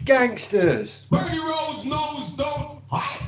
Gangsters. Bernie Rhodes knows don't have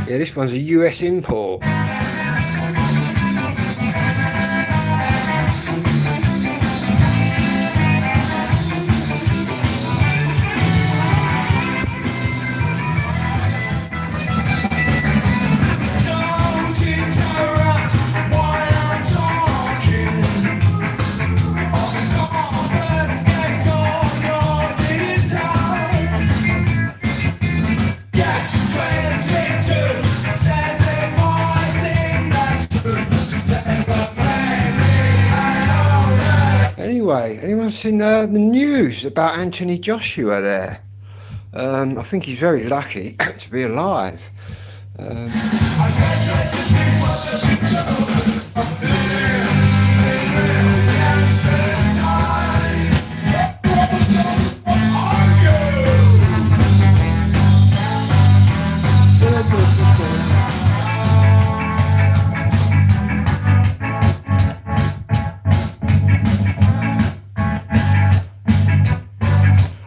Yeah, this one's a US import. Anyway, anyone seen the news about Anthony Joshua there? I think he's very lucky to be alive.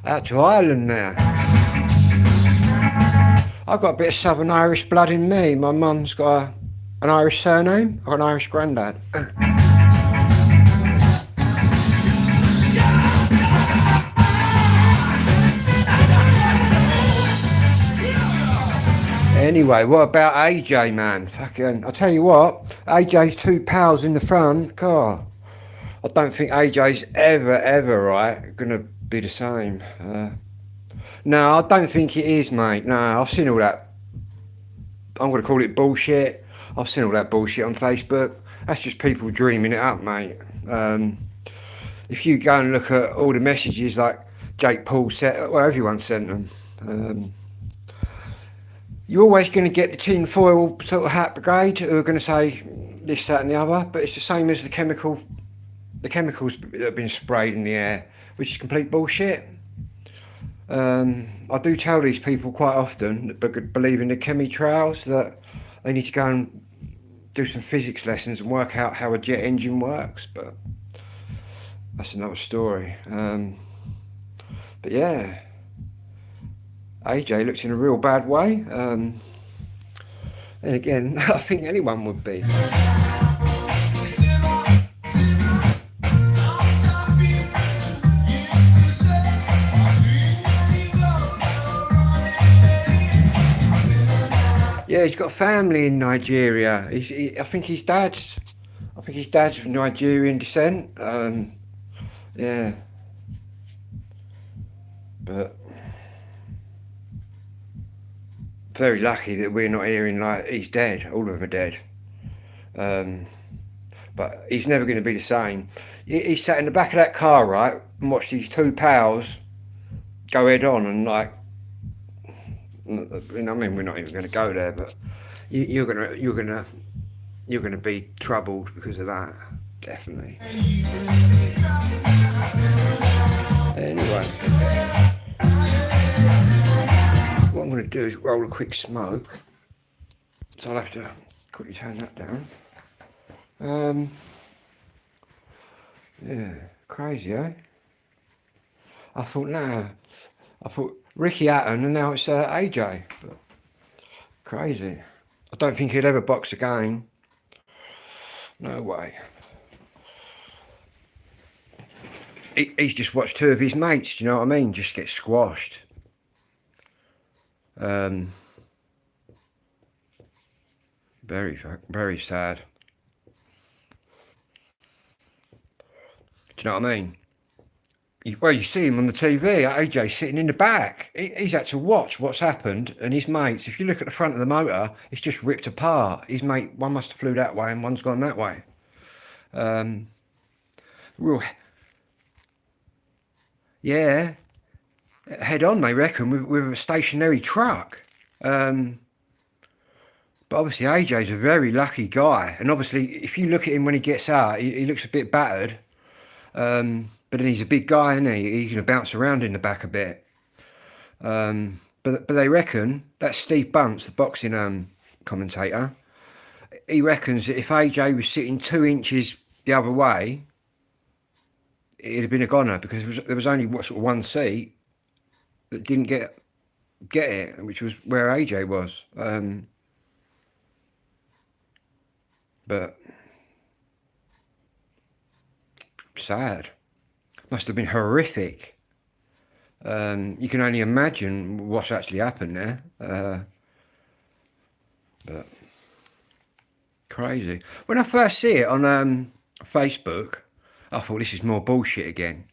Out to Ireland now. I've got a bit of Southern Irish blood in me. My mum's got an Irish surname. I've got an Irish granddad. Anyway, what about AJ, man? Fucking, I'll tell you what, AJ's 2 pals in the front car. I don't think AJ's ever, right, gonna be the same. No, I don't think it is, mate. No, I've seen all that. I'm gonna call it bullshit. I've seen all that bullshit on Facebook. That's just people dreaming it up, mate. If you go and look at all the messages like Jake Paul sent, well, everyone sent them. You're always going to get the tinfoil sort of hat brigade who are going to say this, that and the other, but it's the same as the chemicals that have been sprayed in the air, which is complete bullshit. I do tell these people quite often that believe in the chemtrails that they need to go and do some physics lessons and work out how a jet engine works, but that's another story. But yeah, AJ looks in a real bad way. And again, I think anyone would be. Yeah, he's got family in Nigeria. I think his dad's of Nigerian descent. Yeah, but very lucky that we're not hearing like he's dead. All of them are dead. But he's never going to be the same. He sat in the back of that car, right, and watched these 2 pals go head on, and like, you know, I mean, we're not even going to go there, but you're gonna be troubled because of that, definitely. Anyway, what I'm going to do is roll a quick smoke, so I'll have to quickly turn that down. Yeah, crazy, eh? I thought Ricky Hatton, and now it's AJ. But crazy. I don't think he'd ever box again. No way. He's just watched 2 of his mates, do you know what I mean? Just get squashed. Very sad. Do you know what I mean? Well, you see him on the TV, AJ sitting in the back. He's had to watch what's happened, and his mates, if you look at the front of the motor, it's just ripped apart. His mate, one must have flew that way and one's gone that way. Yeah, head on, they reckon, with a stationary truck. But obviously AJ's a very lucky guy, and obviously if you look at him when he gets out, he looks a bit battered. But then he's a big guy, isn't he? He's going to bounce around in the back a bit. But they reckon, that's Steve Bunce, the boxing commentator, he reckons that if AJ was sitting 2 inches the other way, it'd have been a goner, because there was only sort of 1 seat that didn't get it, which was where AJ was. But sad. Must have been horrific. You can only imagine what's actually happened there. But crazy. When I first see it on Facebook, I thought this is more bullshit again.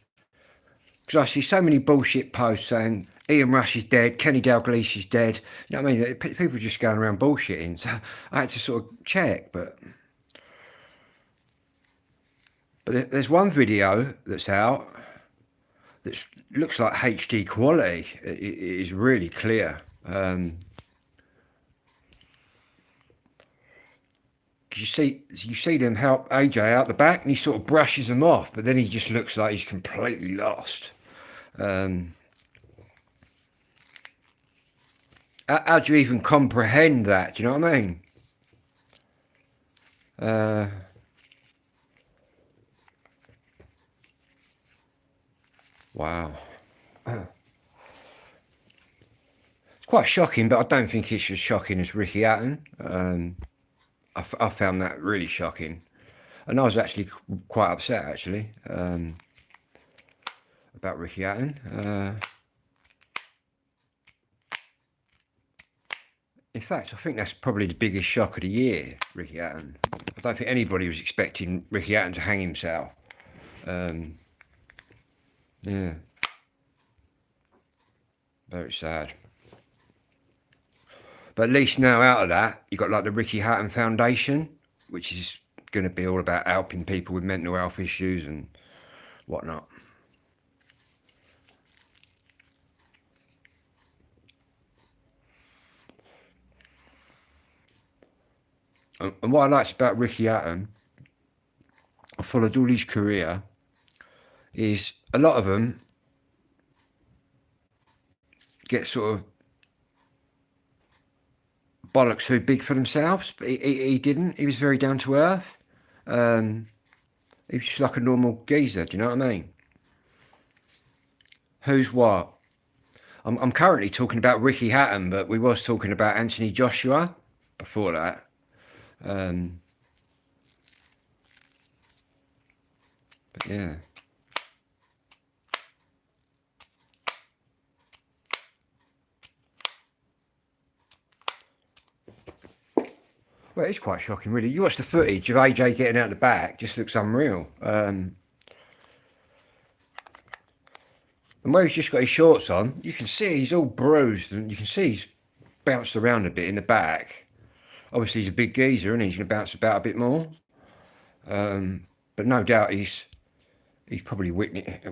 Because I see so many bullshit posts saying Ian Rush is dead, Kenny Dalglish is dead. You know what I mean? People just going around bullshitting. So I had to sort of check, but there's one video that's out that looks like HD quality. It is really clear. You see them help AJ out the back, and he sort of brushes them off, but then he just looks like he's completely lost. How do you even comprehend that? Do you know what I mean? Wow. It's quite shocking, but I don't think it's as shocking as Ricky Hatton. I found that really shocking, and I was actually quite upset actually about Ricky Hatton. In fact, I think that's probably the biggest shock of the year, Ricky Hatton. I don't think anybody was expecting Ricky Hatton to hang himself. Yeah, very sad. But at least now out of that, you've got like the Ricky Hatton Foundation, which is going to be all about helping people with mental health issues and whatnot. And what I liked about Ricky Hatton, I followed all his career, is a lot of them get sort of bollocks too big for themselves, but he didn't. He was very down to earth. He was just like a normal geezer. Do you know what I mean? Who's what? I'm currently talking about Ricky Hatton, but we was talking about Anthony Joshua before that. But yeah. Well, it's quite shocking, really. You watch the footage of AJ getting out the back, just looks unreal. And where he's just got his shorts on, you can see he's all bruised, and you can see he's bounced around a bit in the back. Obviously, he's a big geezer, and he's going to bounce about a bit more. But no doubt he's probably witnessed,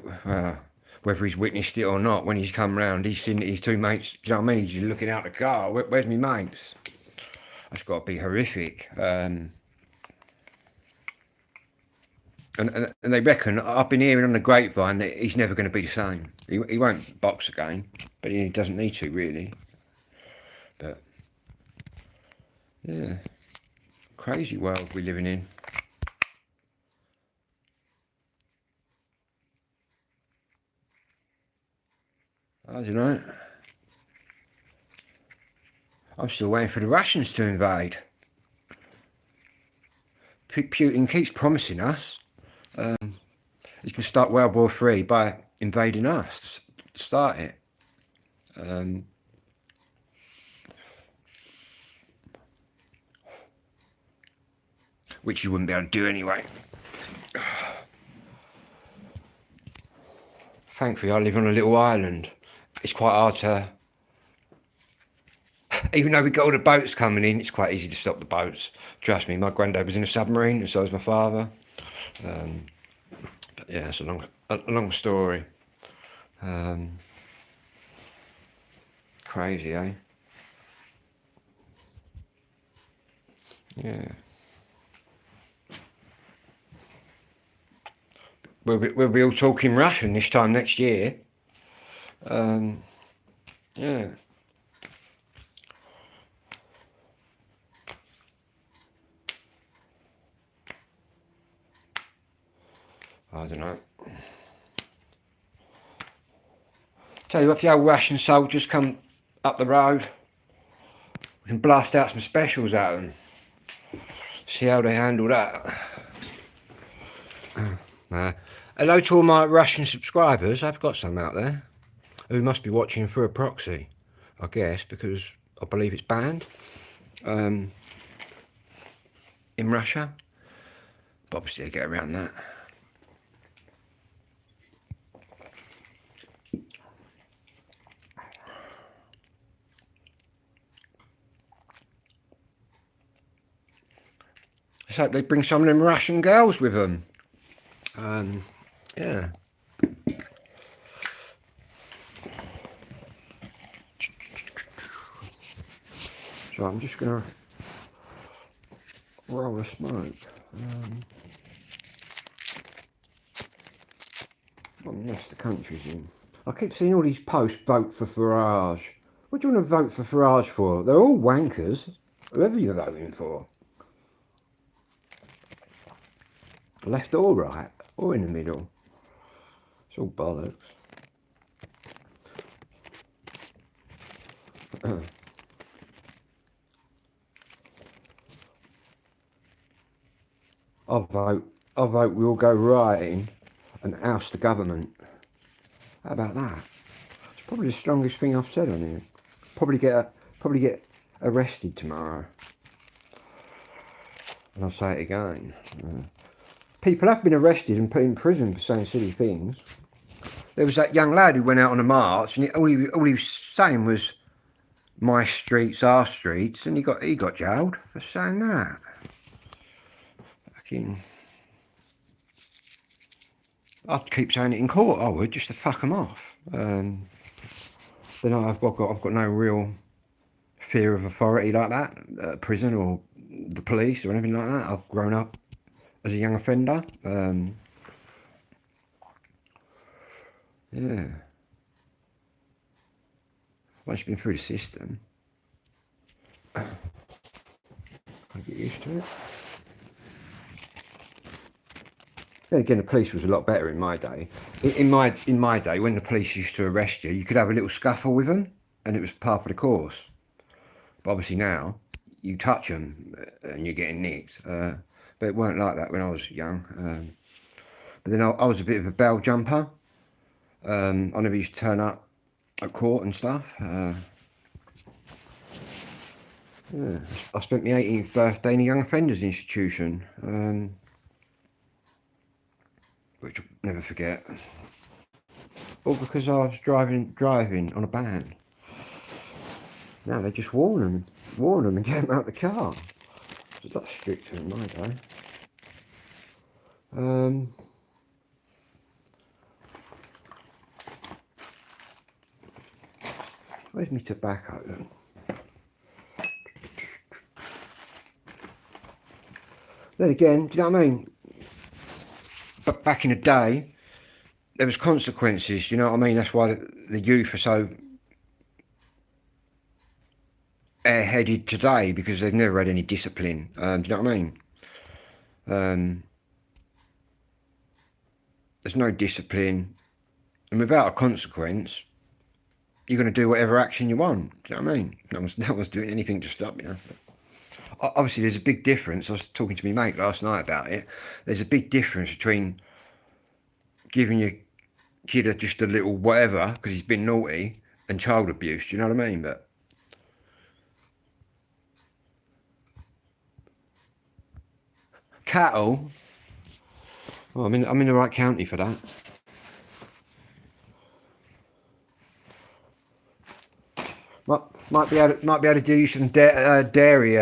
whether he's witnessed it or not, when he's come round, he's seen his two mates, do you know what I mean? He's just looking out the car, where's my mates? That's got to be horrific. And they reckon, I've been hearing on the grapevine that he's never going to be the same. He won't box again, but he doesn't need to, really. But, yeah, crazy world we're living in. I don't know. I'm still waiting for the Russians to invade. Putin keeps promising us he's going to start World War III by invading us. Start it. Which you wouldn't be able to do anyway. Thankfully, I live on a little island. It's quite hard to... Even though we got all the boats coming in, it's quite easy to stop the boats. Trust me, my granddad was in a submarine, and so was my father. But yeah, it's a long story. Crazy, eh? Yeah. We'll be all talking Russian this time next year. Yeah. I don't know. Tell you what, if the old Russian soldiers come up the road, we can blast out some specials at them. See how they handle that. Hello to all my Russian subscribers. I've got some out there who must be watching through a proxy, I guess, because I believe it's banned in Russia. But obviously they get around that. Let's hope they bring some of them Russian girls with them. Yeah. So I'm just going to roll a smoke. What mess the country's in. I keep seeing all these posts, vote for Farage. What do you want to vote for Farage for? They're all wankers, whoever you're voting for. Left or right, or in the middle. It's all bollocks. I vote we all go rioting and oust the government. How about that? It's probably the strongest thing I've said on here. Probably get arrested tomorrow. And I'll say it again. People have been arrested and put in prison for saying silly things. There was that young lad who went out on a march, and all he was saying was, "My streets, our streets," and he got jailed for saying that. Fucking, I'd keep saying it in court. I would, just to fuck them off. Then I've got no real fear of authority like that, prison or the police or anything like that. I've grown up as a young offender. Yeah. Once you've been through the system, I get used to it. Then again, the police was a lot better in my day. In my day, when the police used to arrest you, you could have a little scuffle with them, and it was part of the course. But obviously now, you touch them and you're getting nicked. But it weren't like that when I was young. But then I was a bit of a bail jumper. I never used to turn up at court and stuff. Yeah. I spent my 18th birthday in a young offenders institution, which I'll never forget. All because I was driving on a ban. Now they just warn them and get them out the car. It's a lot stricter in my day. Where's my tobacco then? Then again, do you know what I mean? But back in the day, there was consequences, you know what I mean? That's why the youth are so airheaded today, because they've never had any discipline. Do you know what I mean? There's no discipline, and without a consequence, you're going to do whatever action you want. Do you know what I mean? No one's doing anything to stop you. Obviously, there's a big difference. I was talking to my mate last night about it. There's a big difference between giving your kid just a little whatever because he's been naughty and child abuse. Do you know what I mean? But cattle. Well, I'm in the right county for that. Might be able to do you some dairy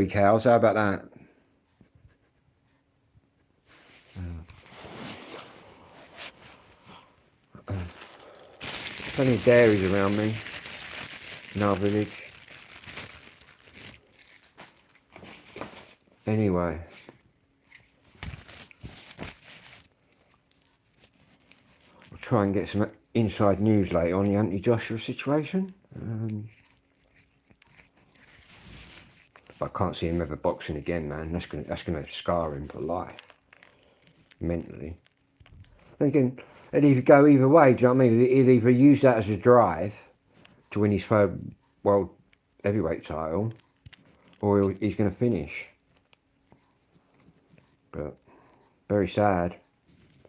cows. How about that? Plenty of dairies around me in our village. Anyway, I'll try and get some inside news later on the Anthony Joshua situation. But I can't see him ever boxing again, man. That's gonna scar him for life, mentally. Then again, it'd either go either way. Do you know what I mean? He'd either use that as a drive to win his third world heavyweight title, or he's going to finish. But very sad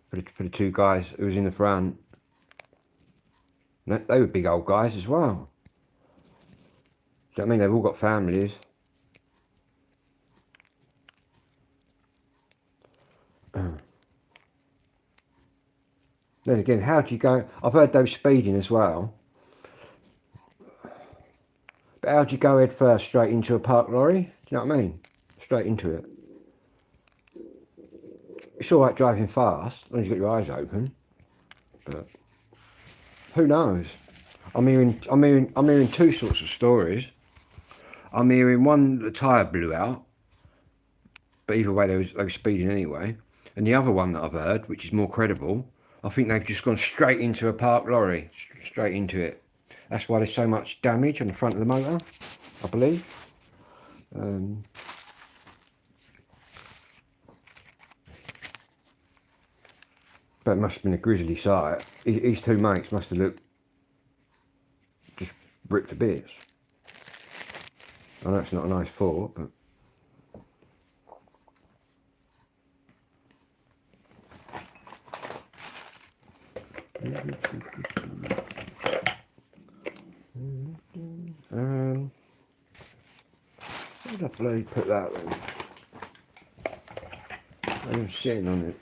for the two guys who was in the front. They were big old guys as well. Do you know what I mean? They've all got families. Then again, how do you go? I've heard they were speeding as well. But how do you go head first straight into a parked lorry? Do you know what I mean? Straight into it. It's alright driving fast, as long as you've got your eyes open. But who knows? I'm hearing two sorts of stories. I'm hearing one, the tyre blew out, but either way they were speeding anyway. And the other one that I've heard, which is more credible, I think they've just gone straight into a parked lorry, straight into it. That's why there's so much damage on the front of the motor, I believe. But it must have been a grisly sight. His two mates must have looked just ripped to bits. I know it's not a nice thought, but where did I bloody put that then? I'm sitting on it.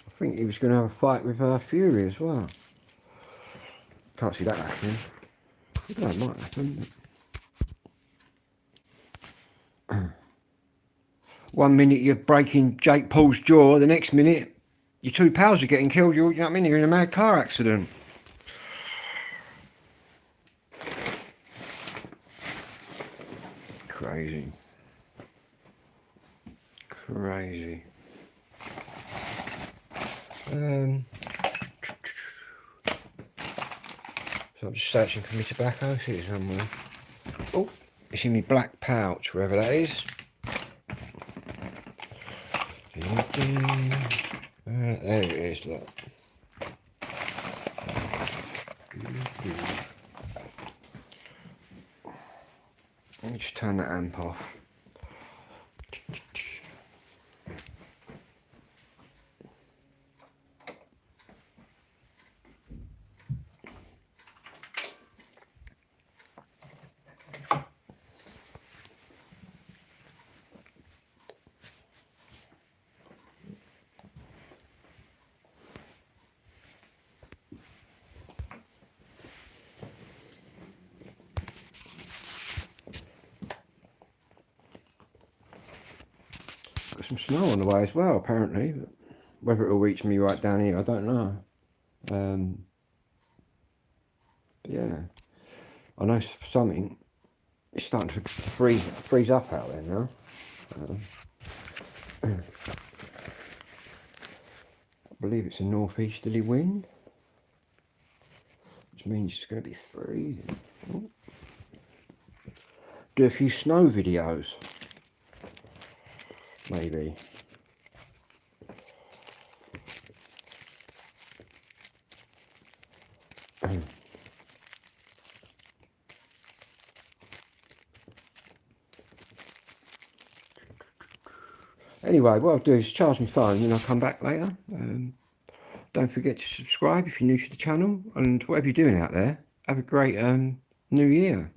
I think he was going to have a fight with Fury as well. Can't see that happening. That might happen. One minute you're breaking Jake Paul's jaw, the next minute your two pals are getting killed. You know what I mean? You're in a mad car accident. Crazy. Crazy. So I'm just searching for my tobacco. See it somewhere. Oh, it's in my black pouch, wherever that is. There it is, look. Let me just turn that amp off. Got some snow on the way as well, apparently. But whether it'll reach me right down here, I don't know. Yeah, I know something. It's starting to freeze up out there now. I believe it's a northeasterly wind, which means it's going to be freezing. Ooh. Do a few snow videos, maybe. Anyway, what I'll do is charge my phone and I'll come back later. Don't forget to subscribe if you're new to the channel, and whatever you're doing out there, have a great new year.